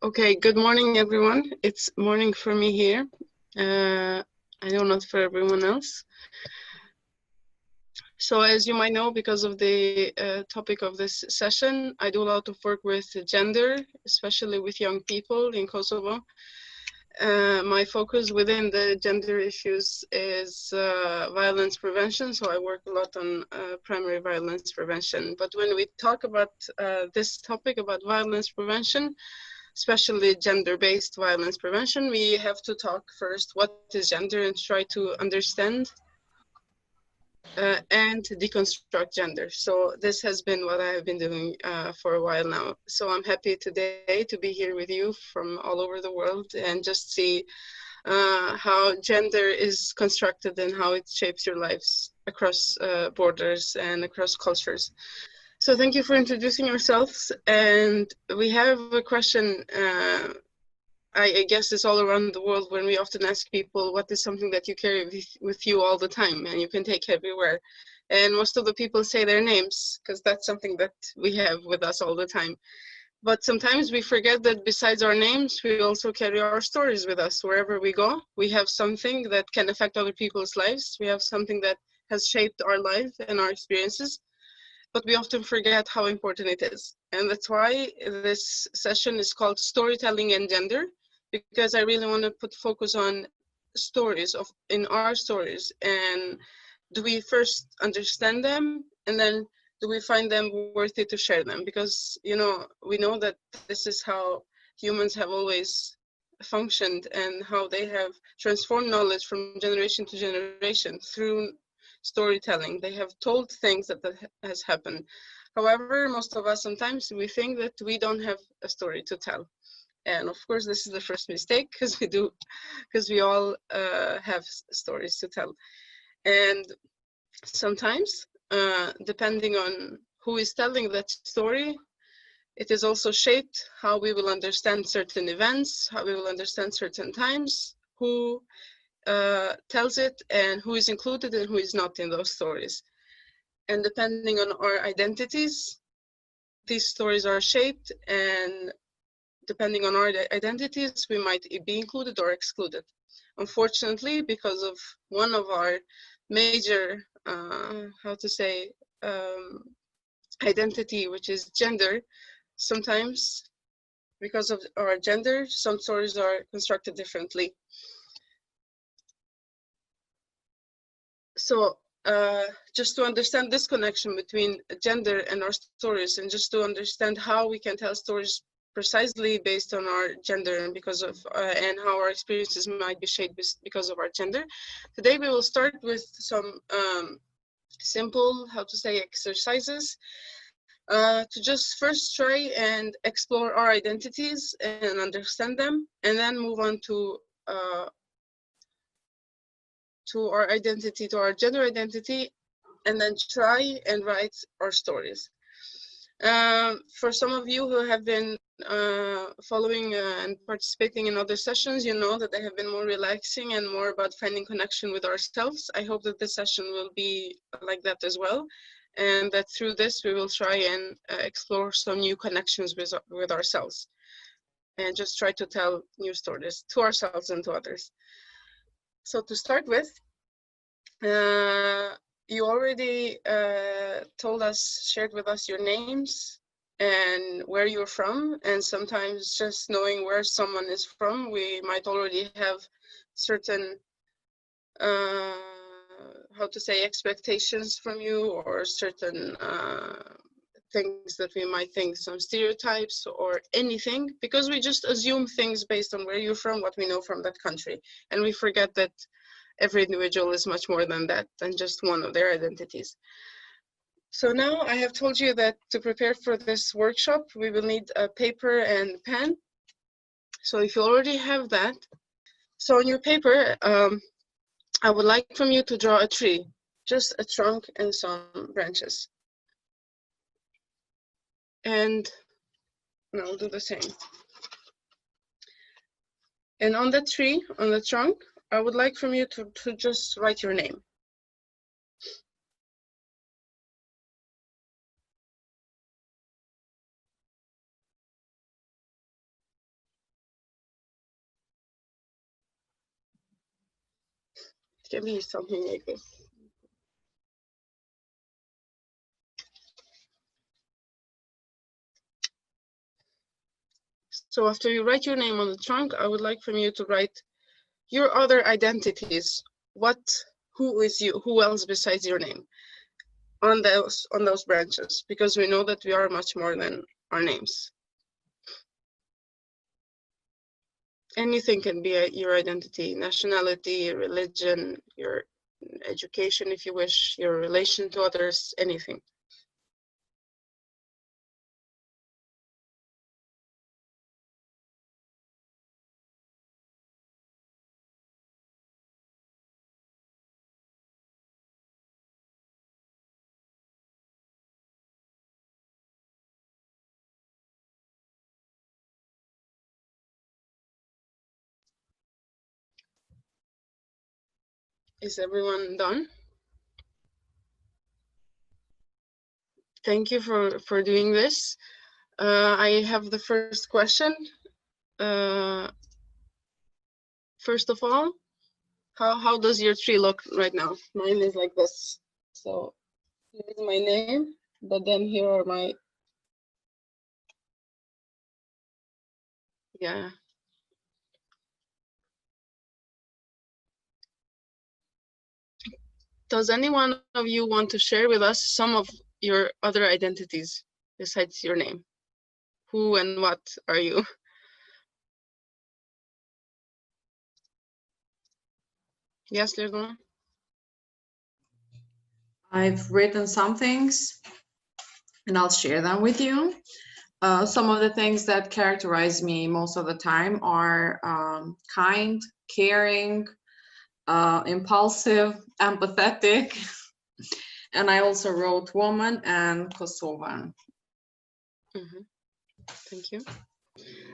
Okay, good morning, everyone. It's morning for me here. I know not for everyone else. So as you might know, because of the topic of this session, I do a lot of work with gender, especially with young people in Kosovo. My focus within the gender issues is violence prevention. So I work a lot on primary violence prevention. But when we talk about this topic about violence prevention, especially gender-based violence prevention, we have to talk first what is gender and try to understand and deconstruct gender. So this has been what I have been doing for a while now. So I'm happy today to be here with you from all over the world and just see how gender is constructed and how it shapes your lives across borders and across cultures. So thank you for introducing yourselves. And we have a question, I guess it's all around the world when we often ask people, what is something that you carry with you all the time and you can take everywhere? And most of the people say their names, because that's something that we have with us all the time. But sometimes we forget that besides our names, we also carry our stories with us. Wherever we go, we have something that can affect other people's lives. We have something that has shaped our life and our experiences, but we often forget how important it is. And that's why this session is called Storytelling and Gender, because I really want to put focus on stories in our stories. And do we first understand them, and then do we find them worthy to share them? Because, you know, we know that this is how humans have always functioned and how they have transformed knowledge from generation to generation through storytelling. They have told things that has happened. However, most of us sometimes we think that we don't have a story to tell. And of course, this is the first mistake, because we all have stories to tell. And sometimes, depending on who is telling that story, it is also shaped how we will understand certain events, how we will understand certain times, who tells it, and who is included and who is not in those stories. And depending on our identities, these stories are shaped, and depending on our identities, we might be included or excluded. Unfortunately, because of one of our major, identity, which is gender, sometimes because of our gender, some stories are constructed differently. So just to understand this connection between gender and our stories, and just to understand how we can tell stories precisely based on our gender and because of and how our experiences might be shaped because of our gender, today we will start with some simple exercises to just first try and explore our identities and understand them, and then move on to our identity, to our gender identity, and then try and write our stories. For some of you who have been following and participating in other sessions, you know that they have been more relaxing and more about finding connection with ourselves. I hope that this session will be like that as well, and that through this we will try and explore some new connections with ourselves, and just try to tell new stories to ourselves and to others. So to start with, you already shared with us your names and where you're from, and sometimes just knowing where someone is from, we might already have certain expectations from you, or certain things that we might think, some stereotypes or anything, because we just assume things based on where you're from, what we know from that country, and we forget that every individual is much more than that, than just one of their identities. So now I have told you that to prepare for this workshop, we will need a paper and pen. So if you already have that, so on your paper, I would like from you to draw a tree, just a trunk and some branches. And I'll do the same. And on the tree, on the trunk, I would like from you to just write your name. can be something like this. So after you write your name on the trunk, I would like from you to write your other identities. Who is you? Who else besides your name? On those branches, because we know that we are much more than our names. Anything can be your identity: nationality, religion, your education, if you wish, your relation to others, anything. Is everyone done? Thank you for doing this. I have the first question. First of all, how does your tree look right now? Mine is like this. So here's my name, but then here are my, yeah. Does any one of you want to share with us some of your other identities besides your name? Who and what are you? Yes, Lerdona? I've written some things and I'll share them with you. Some of the things that characterize me most of the time are kind, caring, impulsive, empathetic, and I also wrote woman and Kosovan. Mm-hmm. Thank you.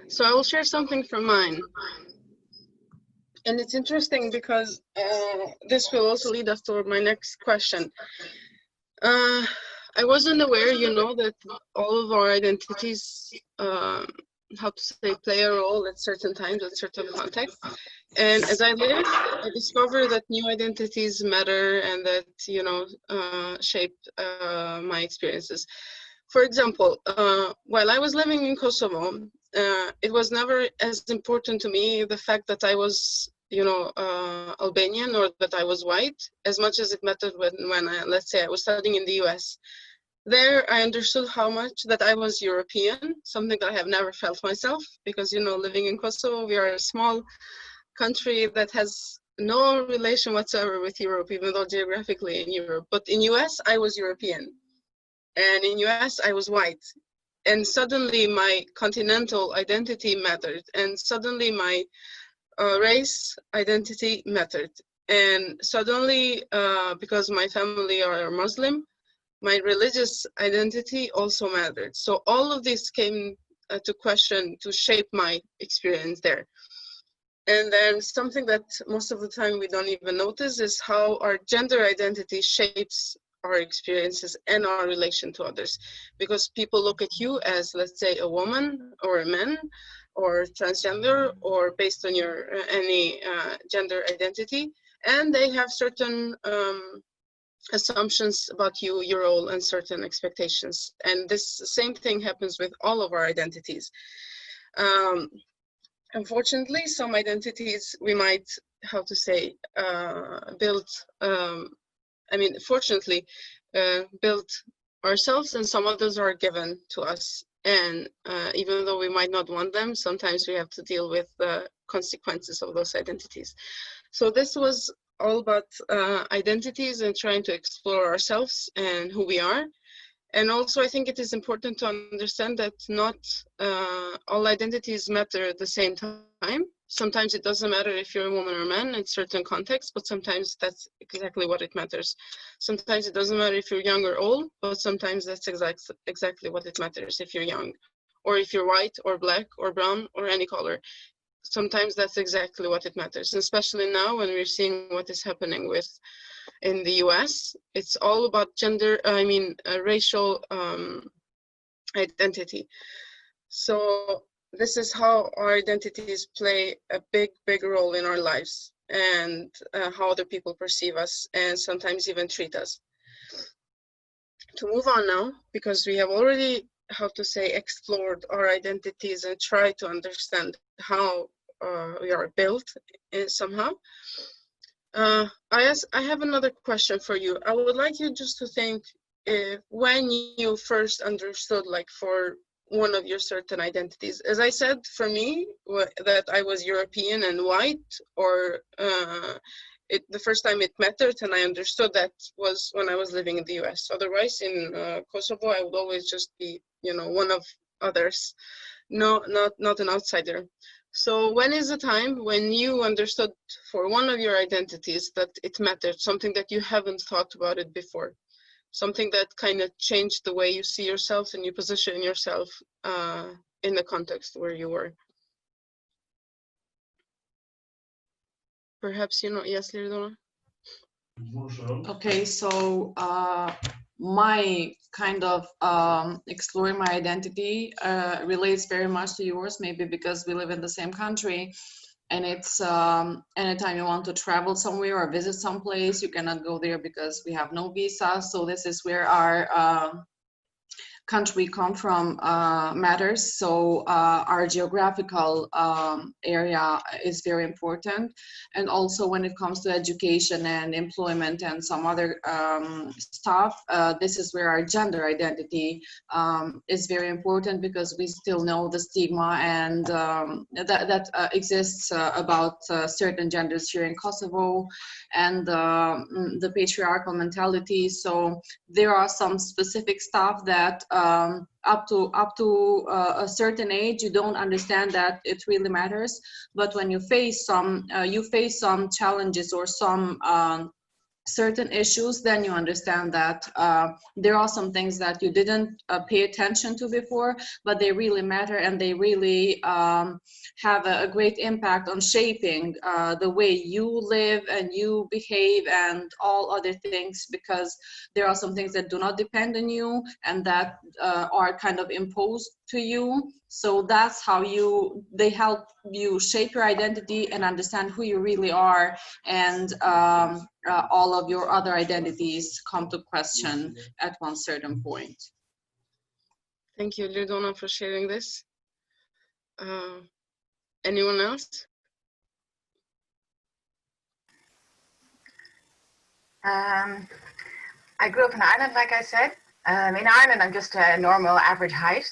So I will share something from mine. And it's interesting because this will also lead us to my next question. I wasn't aware, that all of our identities, how to say, play a role at certain times, at certain contexts. And as I lived, I discovered that new identities matter and that, shape my experiences. For example, while I was living in Kosovo, it was never as important to me the fact that I was, Albanian or that I was white, as much as it mattered when let's say I was studying in the US. There, I understood how much that I was European, something that I have never felt myself, because, living in Kosovo, we are a small country that has no relation whatsoever with Europe, even though geographically in Europe. But in US, I was European. And in US, I was white. And suddenly my continental identity mattered. And suddenly my race identity mattered. And suddenly, because my family are Muslim, my religious identity also mattered. So all of this came to shape my experience there. And then something that most of the time we don't even notice is how our gender identity shapes our experiences and our relation to others. Because people look at you as, let's say, a woman or a man or transgender or based on your any gender identity. And they have certain assumptions about you, your role, and certain expectations. And this same thing happens with all of our identities. Unfortunately, some identities we might, how to say, build, fortunately, build ourselves, and some others are given to us. And even though we might not want them, sometimes we have to deal with the consequences of those identities. So this was all about identities and trying to explore ourselves and who we are. And also, I think it is important to understand that not all identities matter at the same time. Sometimes it doesn't matter if you're a woman or a man in certain contexts, but sometimes that's exactly what it matters. Sometimes it doesn't matter if you're young or old, but sometimes that's exactly what it matters if you're young, or if you're white or black or brown or any color. Sometimes that's exactly what it matters, and especially now when we're seeing what is happening in the US. It's all about racial identity. So this is how our identities play a big role in our lives. and how other people perceive us and sometimes even treat us. To move on now, because we have already, how to say, explored our identities and tried to understand how we are built somehow. I have another question for you. I would like you just to think when you first understood, like, for one of your certain identities. As I said, for me, that I was European and white, or the first time it mattered and I understood that was when I was living in the US. Otherwise, in Kosovo, I would always just be, one of others, not an outsider. So when is the time when you understood for one of your identities that it mattered, something that you haven't thought about it before, something that kind of changed the way you see yourself and you position yourself in the context where you were? Perhaps, yes, Lirdona? Okay, so my kind of exploring my identity relates very much to yours, maybe because we live in the same country, and it's anytime you want to travel somewhere or visit someplace, you cannot go there because we have no visa. So this is where our country come from matters. So our geographical area is very important. And also when it comes to education and employment and some other stuff, this is where our gender identity is very important, because we still know the stigma and that exists about certain genders here in Kosovo, and the patriarchal mentality. So there are some specific stuff that up to a certain age you don't understand that it really matters, but when you face some challenges or some certain issues, then you understand that there are some things that you didn't pay attention to before, but they really matter, and they really have a great impact on shaping the way you live and you behave and all other things, because there are some things that do not depend on you and that are kind of imposed to you. So that's how they help you shape your identity and understand who you really are, and all of your other identities come to question at one certain point. Thank you, Lirdona, for sharing this. Anyone else? I grew up in Ireland, like I said. In Ireland, I'm just a normal average height.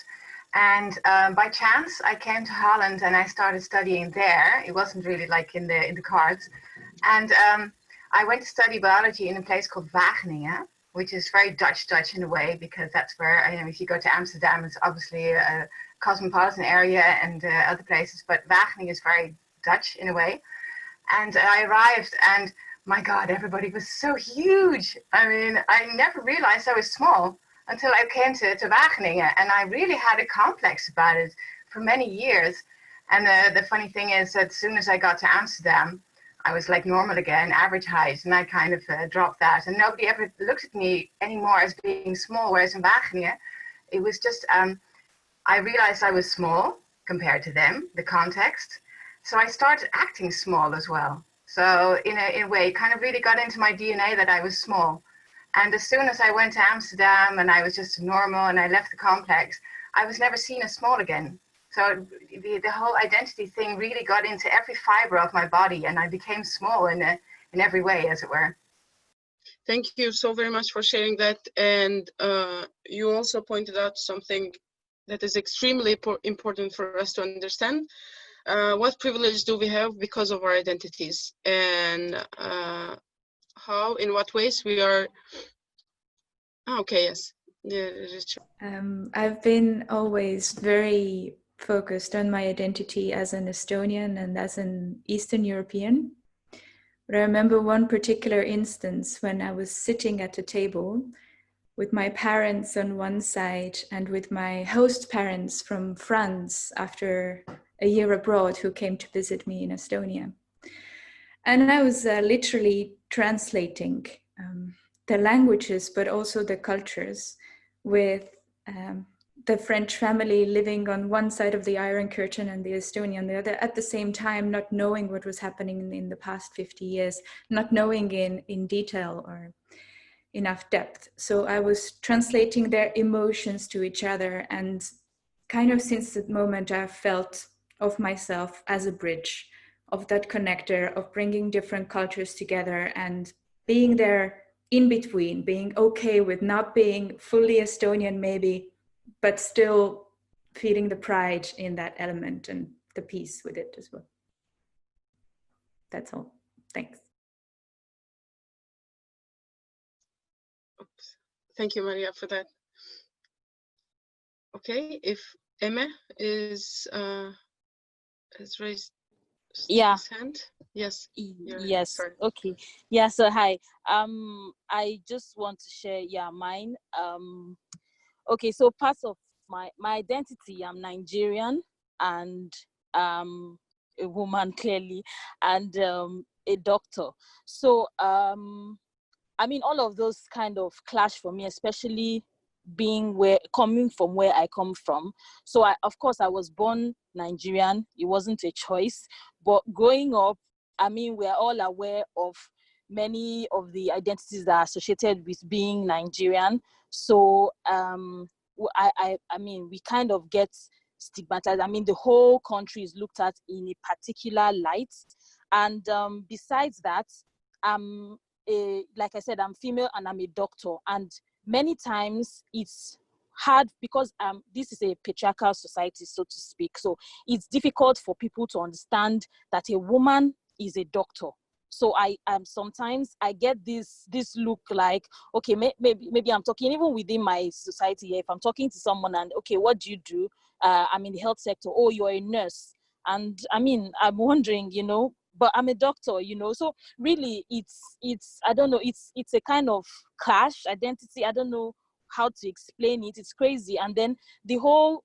And by chance, I came to Holland and I started studying there. It wasn't really like in the cards. And I went to study biology in a place called Wageningen, which is very Dutch in a way, because that's where, if you go to Amsterdam, it's obviously a cosmopolitan area and other places, but Wageningen is very Dutch in a way. And I arrived and my God, everybody was so huge. I mean, I never realized I was small until I came to Wageningen, and I really had a complex about it for many years. And the funny thing is that as soon as I got to Amsterdam, I was like normal again, average height, and I kind of dropped that. And nobody ever looked at me anymore as being small, whereas in Wageningen, it was just, I realized I was small compared to them, the context. So I started acting small as well. So in a way, it kind of really got into my DNA that I was small. And as soon as I went to Amsterdam and I was just normal and I left the complex, I was never seen as small again. So the whole identity thing really got into every fiber of my body, and I became small in every way, as it were. Thank you so very much for sharing that. And you also pointed out something that is extremely important for us to understand. What privilege do we have because of our identities, and how, in what ways we are... Okay, yes. I've been always very focused on my identity as an Estonian and as an Eastern European. But I remember one particular instance when I was sitting at a table with my parents on one side and with my host parents from France after a year abroad who came to visit me in Estonia. And I was literally translating the languages, but also the cultures with the French family living on one side of the Iron Curtain and the Estonian on the other, at the same time, not knowing what was happening in the past 50 years, not knowing in detail or enough depth. So I was translating their emotions to each other, and kind of since that moment I felt of myself as a bridge, of that connector, of bringing different cultures together and being there in between, being okay with not being fully Estonian maybe, but still feeling the pride in that element and the peace with it as well. That's all. Thanks. Oops. Thank you, Maria, for that. Okay, if Emma is has raised his hand. Yes. Yes. Sorry. Okay. Yeah. So hi. I just want to share mine. Okay. So parts of my identity. I'm Nigerian and a woman clearly, and a doctor. So I mean, all of those kind of clash for me, especially coming from where I come from. So of course I was born Nigerian. It wasn't a choice, but growing up, I mean, we're all aware of many of the identities that are associated with being Nigerian. So I mean, we kind of get stigmatized. I mean, the whole country is looked at in a particular light. And besides that, like I said, I'm female and I'm a doctor. And many times it's hard because this is a patriarchal society, so to speak. So it's difficult for people to understand that a woman is a doctor. So I sometimes I get this look like, okay, maybe I'm talking even within my society here. If I'm talking to someone and, okay, what do you do? I'm in the health sector. Oh, you're a nurse. And I mean, I'm wondering, but I'm a doctor, so really it's I don't know, it's a kind of clash identity. I don't know how to explain it. It's crazy. And then the whole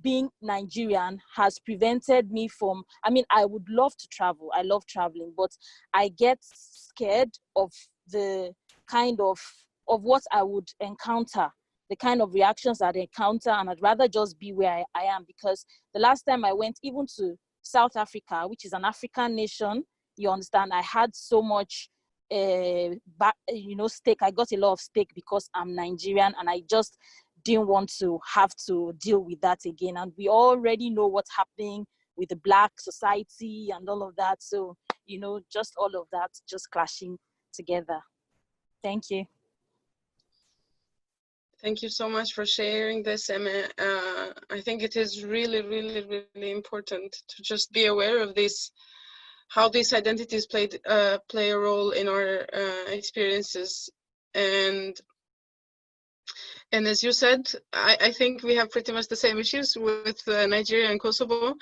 being Nigerian has prevented me from, I mean, I would love to travel. I love traveling, but I get scared of the kind of what I would encounter, the kind of reactions I'd encounter, and I'd rather just be where I am. Because the last time I went even to South Africa, which is an African nation, you understand, I had so much stake. I got a lot of stake because I'm Nigerian, and I just didn't want to have to deal with that again. And we already know what's happening with the Black society and all of that. So, just all of that just clashing together. Thank you. Thank you so much for sharing this, Emma. I think it is really, really, really important to just be aware of this, how these identities play a role in our experiences. And as you said, I think we have pretty much the same issues with Nigeria and Kosovo,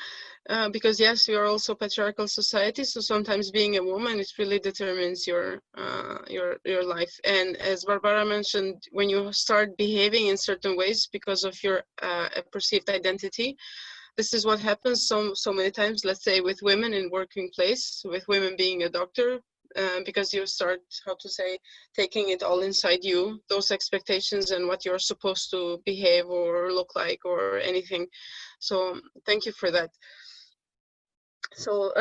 because yes, we are also patriarchal society. So sometimes being a woman, it really determines your life. And as Barbara mentioned, when you start behaving in certain ways because of your perceived identity, this is what happens so many times. Let's say with women in working place, with women being a doctor. Because you start, taking it all inside you, those expectations and what you're supposed to behave or look like or anything. So thank you for that. So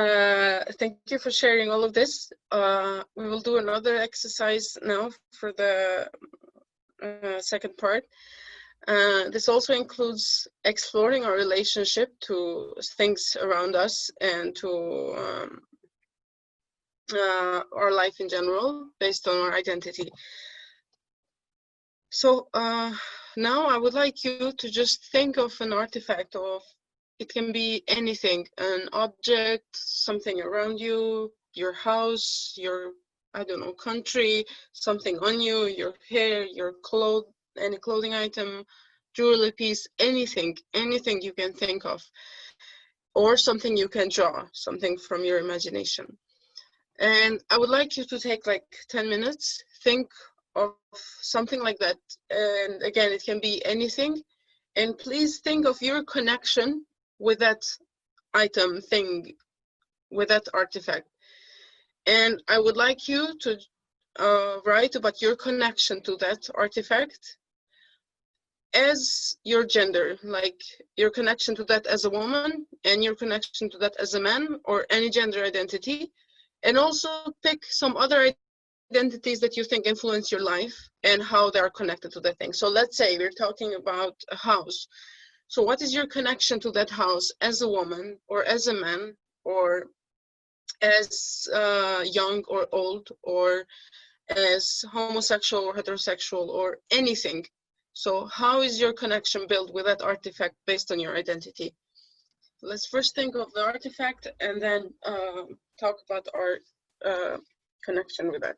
thank you for sharing all of this. We will do another exercise now for the second part. This also includes exploring our relationship to things around us and to our life in general based on our identity. So now I would like you to just think of an artifact of, it can be anything, an object, something around you, your house, your, I don't know, country, something on you, your hair, your clothes, any clothing item, jewelry piece, anything you can think of, or something you can draw, something from your imagination. And I would like you to take like 10 minutes, think of something like that. And again, it can be anything. And please think of your connection with that item, thing, with that artifact. And I would like you to write about your connection to that artifact as your gender, like your connection to that as a woman and your connection to that as a man or any gender identity, and also pick some other identities that you think influence your life and how they are connected to that thing. So let's say we're talking about a house. So what is your connection to that house as a woman or as a man or as young or old or as homosexual or heterosexual or anything? So how is your connection built with that artifact based on your identity? Let's first think of the artifact and then talk about our connection with that.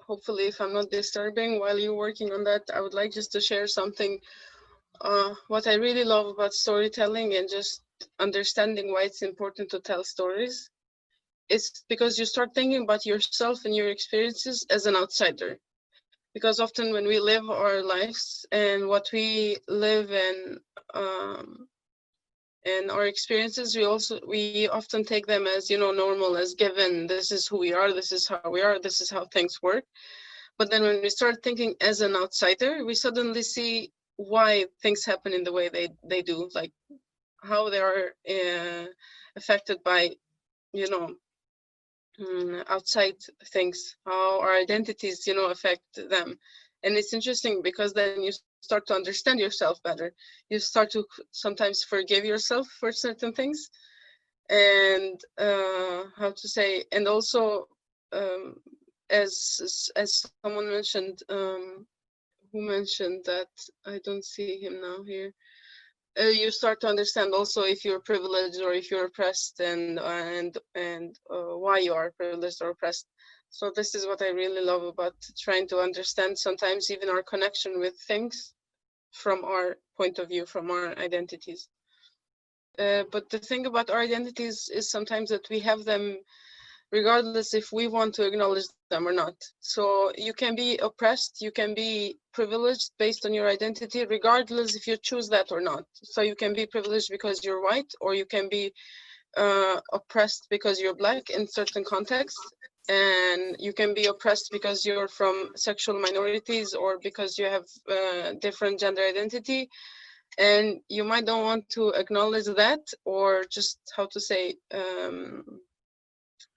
Hopefully, if I'm not disturbing while you're working on that, I would like just to share something. What I really love about storytelling and just understanding why it's important to tell stories is because you start thinking about yourself and your experiences as an outsider. Because often when we live our lives and what we live and our experiences, we often take them as, you know, normal, as given. This is who we are, this is how we are, this is how things work. But then when we start thinking as an outsider, we suddenly see why things happen in the way they do, like how they are affected by, you know, outside things, how our identities, you know, affect them. And it's interesting because then you start to understand yourself better. You start to sometimes forgive yourself for certain things. And how to say, and also as someone mentioned, who mentioned that, I don't see him now here, you start to understand also if you're privileged or if you're oppressed, and why you are privileged or oppressed. So this is what I really love about trying to understand sometimes even our connection with things from our point of view, from our identities. But the thing about our identities is sometimes that we have them regardless if we want to acknowledge them or not. So you can be oppressed, you can be privileged based on your identity, regardless if you choose that or not. So you can be privileged because you're white, or you can be oppressed because you're black in certain contexts, and you can be oppressed because you're from sexual minorities or because you have different gender identity. And you might don't want to acknowledge that, or just how to say,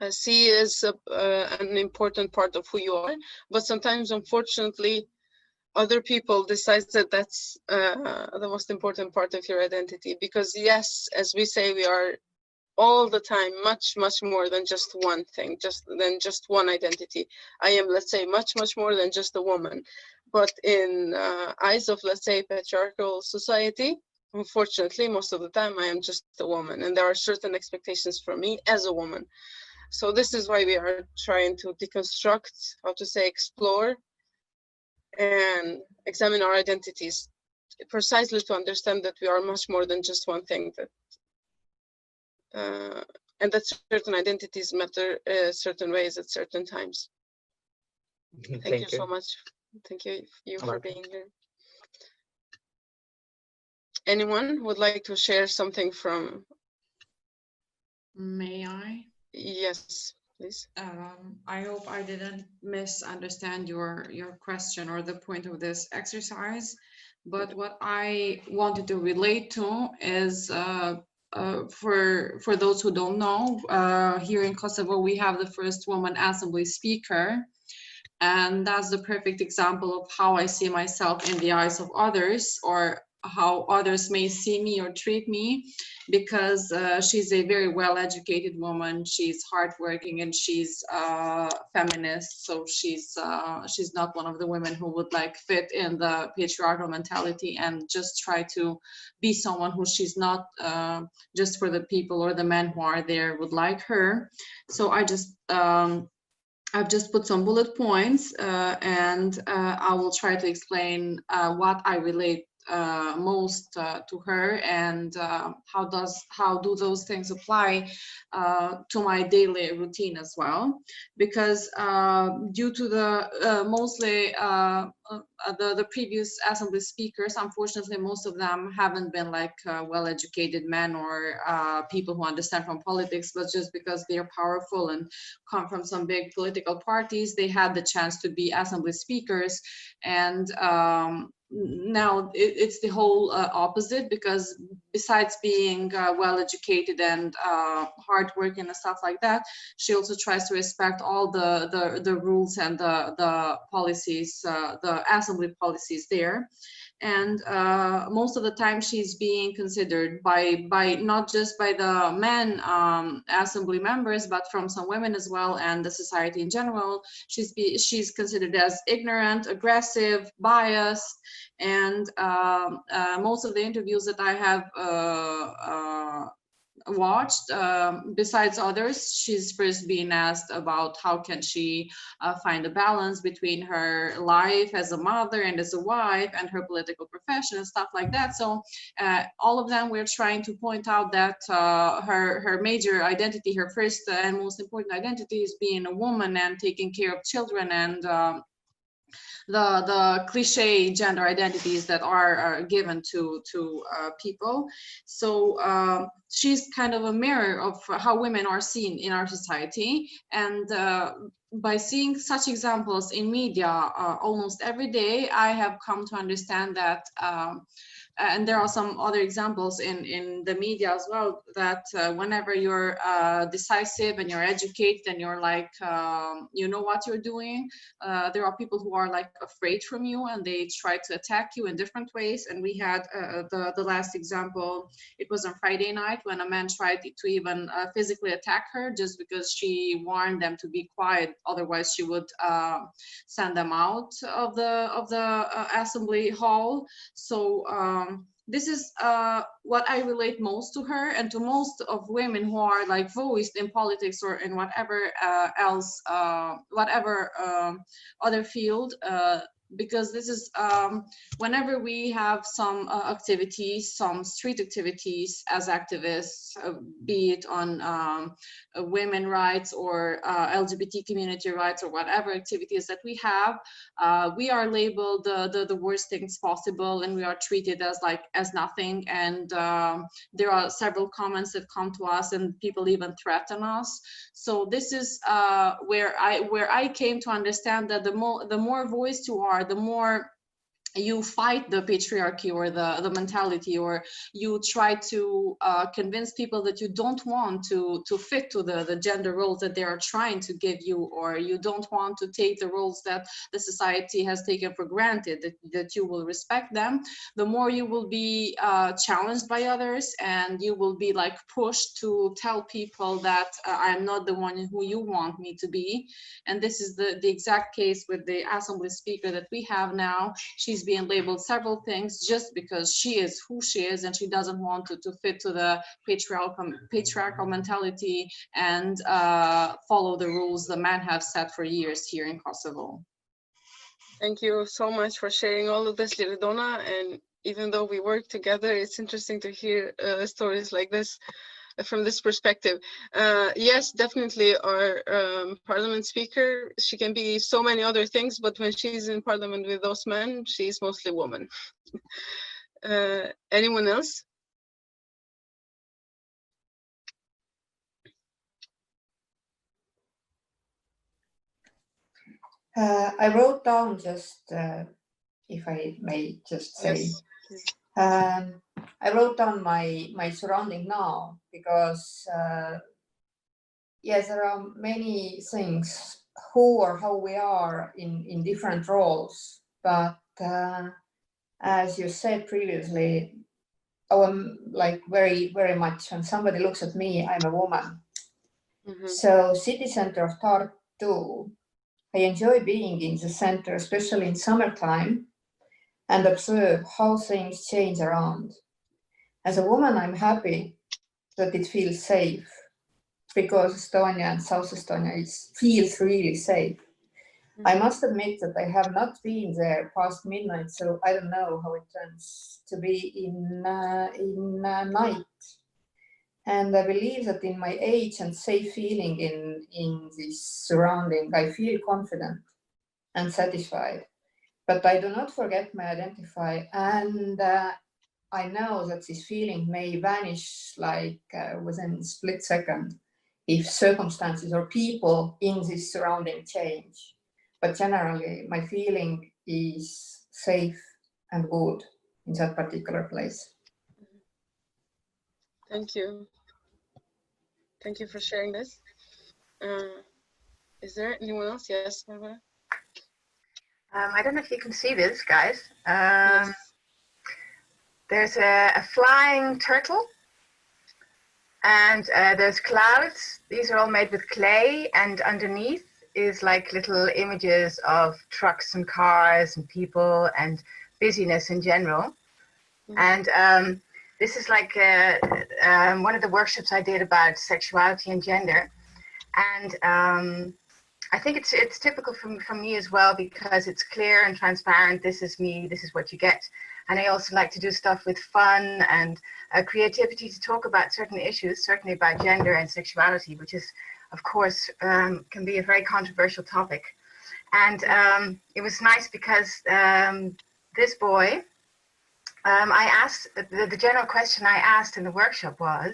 see as an important part of who you are. But sometimes, unfortunately, other people decide that that's the most important part of your identity. Because yes, as we say, we are all the time much more than just one thing, just one identity. I am, let's say, much more than just a woman. But in eyes of, let's say, patriarchal society, unfortunately, most of the time I am just a woman, and there are certain expectations for me as a woman. So this is why we are trying to deconstruct, how to say, explore and examine our identities, precisely to understand that we are much more than just one thing, that and that certain identities matter certain ways at certain times. Thank you so much. Thank you for being here. Anyone would like to share something from? May I? Yes, please. I hope I didn't misunderstand your question or the point of this exercise. But what I wanted to relate to is for those who don't know, here in Kosovo, we have the first woman assembly speaker. And that's the perfect example of how I see myself in the eyes of others, or how others may see me or treat me, because she's a very well-educated woman. She's hardworking and she's feminist. So she's not one of the women who would like fit in the patriarchal mentality and just try to be someone who she's not, just for the people or the men who are there would like her. So I've just put some bullet points, and I will try to explain what I relate most to her, and how do those things apply to my daily routine as well. Because due to the mostly the previous assembly speakers, unfortunately, most of them haven't been like well-educated men or people who understand from politics, but just because they're powerful and come from some big political parties, they had the chance to be assembly speakers. And now it's the whole opposite, because besides being well-educated and hardworking and stuff like that, she also tries to respect all the rules and the policies, the assembly policies there. And most of the time she's being considered by not just by the men assembly members, but from some women as well, and the society in general. She's considered as ignorant, aggressive, biased. And most of the interviews that I have watched, besides others, she's first being asked about how can she find a balance between her life as a mother and as a wife and her political profession and stuff like that. So all of them, we're trying to point out that her major identity, her first and most important identity, is being a woman and taking care of children, and the cliche gender identities that are given to people. So she's kind of a mirror of how women are seen in our society. And by seeing such examples in media almost every day, I have come to understand that and there are some other examples in the media as well, that whenever you're decisive and you're educated and you're like, you know what you're doing, there are people who are like afraid from you and they try to attack you in different ways. And we had the last example, it was on Friday night, when a man tried to even physically attack her just because she warned them to be quiet, otherwise she would send them out of the assembly hall. So this is what I relate most to her and to most of women who are like voiced in politics or in whatever else, whatever other field, because this is whenever we have some activities, some street activities as activists, be it on women rights or LGBT community rights or whatever activities that we have, we are labeled the worst things possible, and we are treated as nothing. And there are several comments that come to us, and people even threaten us. So this is where I came to understand that the more voiced you are, the more you fight the patriarchy or the mentality, or you try to convince people that you don't want to fit to the gender roles that they are trying to give you, or you don't want to take the roles that the society has taken for granted, that you will respect them, the more you will be challenged by others, and you will be like pushed to tell people that I'm not the one who you want me to be. And this is the exact case with the assembly speaker that we have now. She's being labeled several things just because she is who she is, and she doesn't want to fit to the patriarchal mentality and follow the rules the men have set for years here in Kosovo. Thank you so much for sharing all of this, Liridona. And even though we work together, it's interesting to hear stories like this from this perspective. Yes, definitely our parliament speaker, she can be so many other things, but when she's in parliament with those men, she's mostly woman. Anyone else? I wrote down just, if I may just say, yes. I wrote down my surrounding now, because yes, there are many things who or how we are in different roles, but as you said previously, I'm like very, very much when somebody looks at me, I'm a woman. So city center of Tartu, I enjoy being in the center, especially in summertime, and observe how things change around. As a woman, I'm happy that it feels safe because Estonia and South Estonia feels really safe. I must admit that I have not been there past midnight, so I don't know how it turns to be in night. And I believe that in my age and safe feeling in this surrounding, I feel confident and satisfied. But I do not forget my identity, and I know that this feeling may vanish like within a split second if circumstances or people in this surrounding change. But generally, my feeling is safe and good in that particular place. Thank you. Thank you for sharing this. Is there anyone else? Yes, Barbara? I don't know if you can see this, guys. Yes. There's a flying turtle, and there's clouds. These are all made with clay, and underneath is like little images of trucks and cars and people and busyness in general. And this is like one of the workshops I did about sexuality and gender. And I think it's typical from me as well, because it's clear and transparent. This is me, this is what you get. And I also like to do stuff with fun and creativity to talk about certain issues, certainly about gender and sexuality, which is, of course, can be a very controversial topic. And it was nice because this boy, I asked, the general question I asked in the workshop was,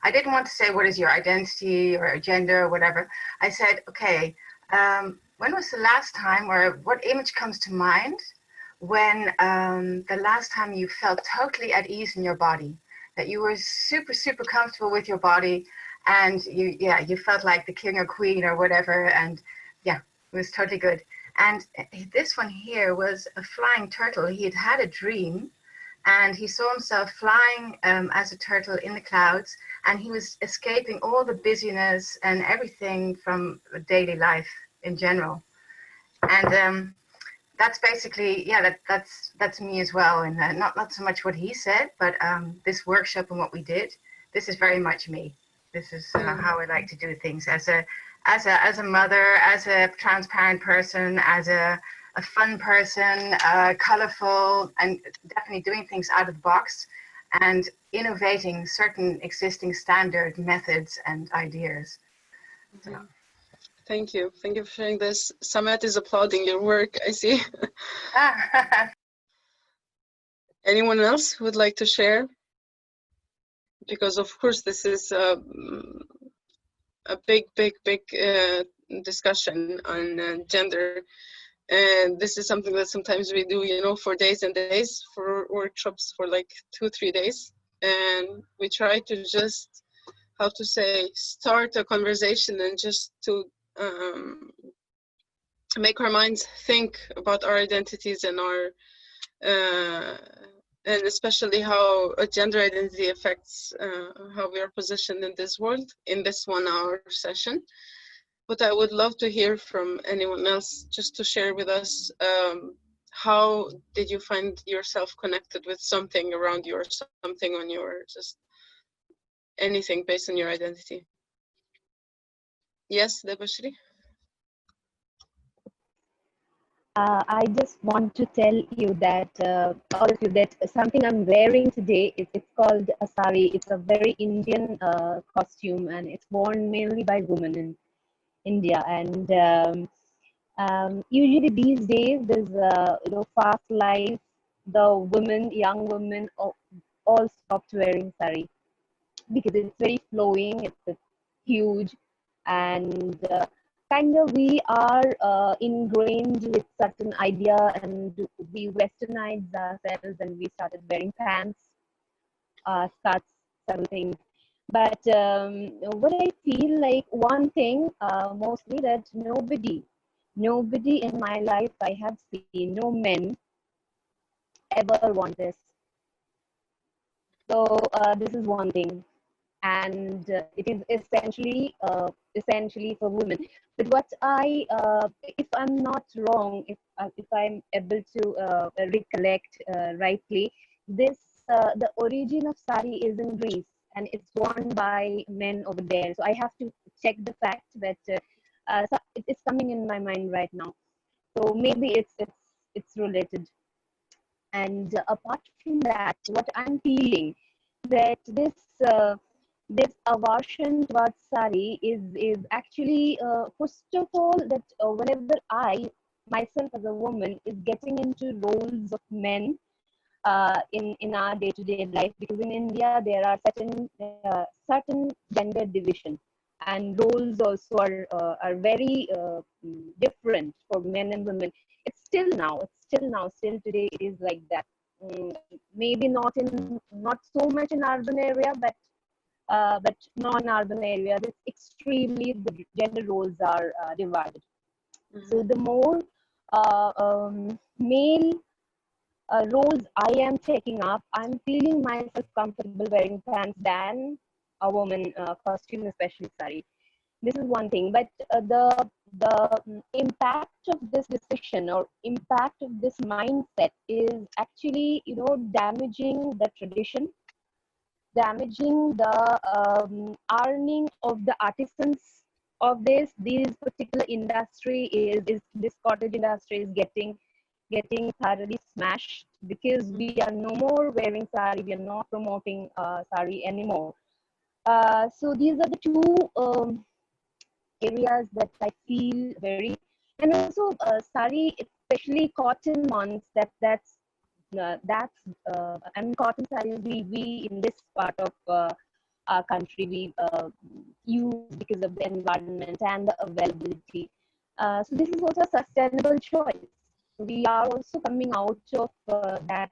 I didn't want to say, what is your identity or gender or whatever. I said, okay, when was the last time, or what image comes to mind when the last time you felt totally at ease in your body, that you were super, super comfortable with your body, and you felt like the king or queen or whatever, and yeah, it was totally good. And this one here was a flying turtle. He had had a dream, and he saw himself flying as a turtle in the clouds, and he was escaping all the busyness and everything from daily life in general. And that's basically, yeah, that's me as well. And not so much what he said, but this workshop and what we did, this is very much me. This is how I like to do things as a mother, as a transparent person, as a fun person, colorful, and definitely doing things out of the box and innovating certain existing standard methods and ideas. So. Thank you. Thank you for sharing this. Samet is applauding your work, I see. Anyone else who would like to share? Because of course this is a big discussion on gender. And this is something that sometimes we do, you know, for days and days, for workshops for like 2-3 days. And we try to just, how to say, start a conversation and just to make our minds think about our identities and our, and especially how a gender identity affects how we are positioned in this world in this 1 hour session. But I would love to hear from anyone else, just to share with us, how did you find yourself connected with something around you, or something on your, just anything based on your identity? Yes, Debashri? I just want to tell you that, all of you, that something I'm wearing today, it's called a sari. It's a very Indian costume, and it's worn mainly by women in India. And usually these days, there's fast life. The women, young women, all stopped wearing sari because it's very flowing. It's huge, and kind of we are ingrained with certain idea, and we westernized ourselves, and we started wearing pants, skirts, several things. But what I feel like, one thing mostly, that nobody in my life I have seen, no men ever want this. So this is one thing, and it is essentially for women. But what if I'm not wrong, if I'm able to recollect rightly, this the origin of sari is in Greece, and it's worn by men over there. So I have to check the fact, but so it's coming in my mind right now. So maybe it's related. And apart from that, what I'm feeling that this aversion towards sari is actually first of all that whenever I myself as a woman is getting into roles of men in our day-to-day life, because in India there are certain gender division, and roles also are very different for men and women. Still today it is like that. Maybe not so much in urban area, but non-urban areas, it's extremely the gender roles are divided. So the more male roles I am taking up, I'm feeling myself comfortable wearing pants than a woman costume, especially sari. This is one thing, but the impact of this decision or impact of this mindset is actually, damaging the tradition, damaging the earning of the artisans of this particular industry. Is this cottage industry is getting thoroughly smashed, because we are no more wearing sari, we are not promoting sari anymore. So these are the two areas that I feel very, and also sari, especially cotton ones. And cotton sarees we in this part of our country we use because of the environment and the availability. So this is also a sustainable choice. We are also coming out of that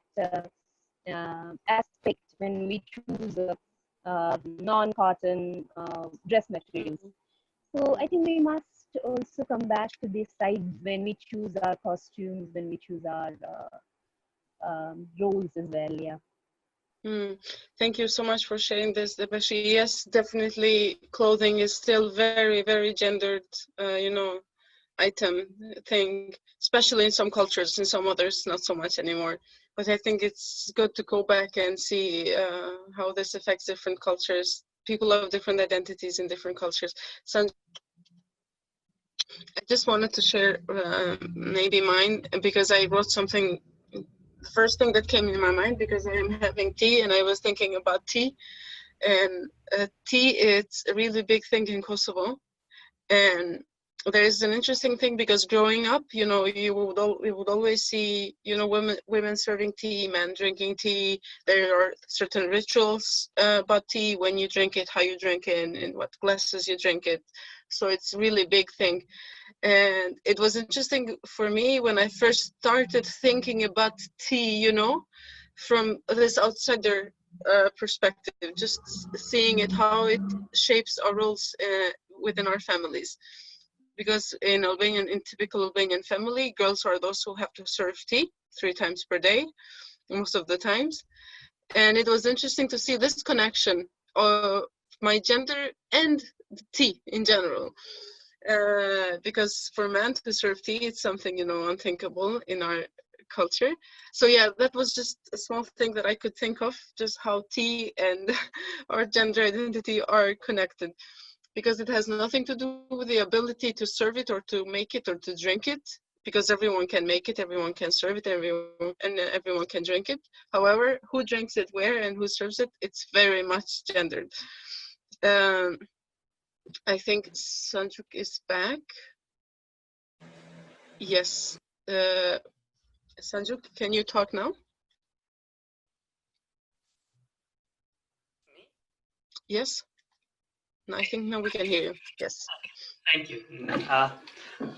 aspect when we choose non-cotton dress materials. So I think we must also come back to this side when we choose our costumes, when we choose our roles as well. Yeah. Thank you so much for sharing this, Debashi. Yes, definitely clothing is still very, very gendered, item thing, especially in some cultures. In some others, not so much anymore. But I think it's good to go back and see how this affects different cultures, people of different identities in different cultures. So I just wanted to share maybe mine, because I wrote something. The first thing that came in my mind, because I am having tea and I was thinking about tea, and tea, it's a really big thing in Kosovo. And there's an interesting thing, because growing up, you would always see, women serving tea, men drinking tea. There are certain rituals about tea, when you drink it, how you drink it, and in what glasses you drink it. So it's a really big thing. And it was interesting for me when I first started thinking about tea, from this outsider perspective, just seeing it, how it shapes our roles within our families. Because in typical Albanian family, girls are those who have to serve tea 3 times per day, most of the times. And it was interesting to see this connection of my gender and tea in general. Because for men to serve tea, it's something, unthinkable in our culture. So yeah, that was just a small thing that I could think of, just how tea and our gender identity are connected, because it has nothing to do with the ability to serve it or to make it or to drink it, because everyone can make it, everyone can serve it, everyone can drink it. However, who drinks it, where, and who serves it, it's very much gendered. I think Sanjuk is back. Yes. Sanjuk, can you talk now? Yes. No, I think now we can hear you. Yes. Thank you. I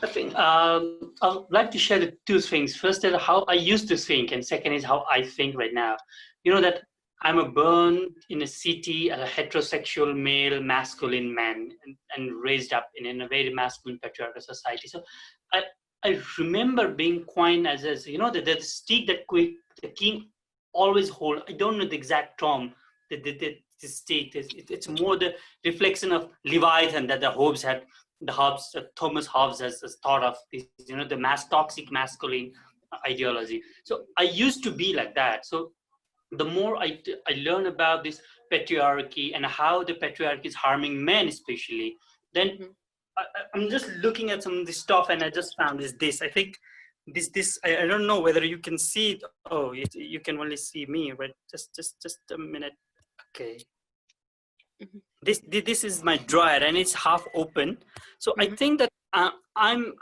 think I'd like to share the 2 things. First is how I used to think, and second is how I think right now. That I'm born in a city as a heterosexual male, masculine man, and raised up in a very masculine patriarchal society. So I remember being coined as the stick that the king always hold, I don't know the exact term, the state, it's more the reflection of Leviathan that the Hobbes had, Thomas Hobbes has thought of, this, you know, the toxic masculine ideology. So I used to be like that. So the more I learn about this patriarchy and how the patriarchy is harming men especially, then I'm just looking at some of this stuff, and I just found this. I think this I don't know whether you can see it. Oh, you can only see me, right? Just a minute. Okay. This is my drawer, and it's half open. So I think that I'm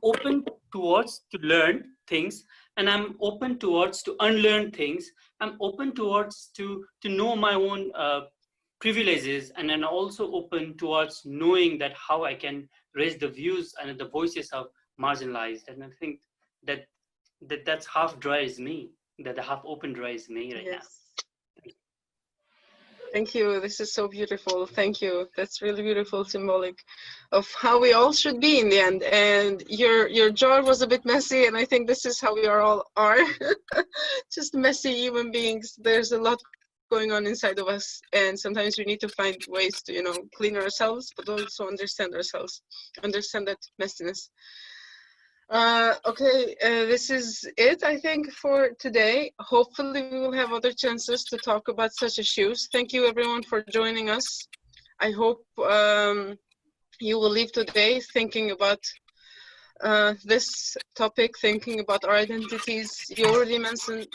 open towards to learn things, and I'm open towards to unlearn things. I'm open towards to know my own privileges, and then also open towards knowing that how I can raise the views and the voices of marginalized. And I think that's half dry is me, that the half open dry is me right now. Thank you. This is so beautiful. Thank you. That's really beautiful, symbolic of how we all should be in the end. And your jar was a bit messy, and I think this is how we all are. Just messy human beings. There's a lot going on inside of us, and sometimes we need to find ways to, you know, clean ourselves, but also understand ourselves, understand that messiness. Okay, this is it, I think, for today. Hopefully we will have other chances to talk about such issues. Thank you everyone for joining us. I hope you will leave today thinking about this topic, thinking about our identities. You already mentioned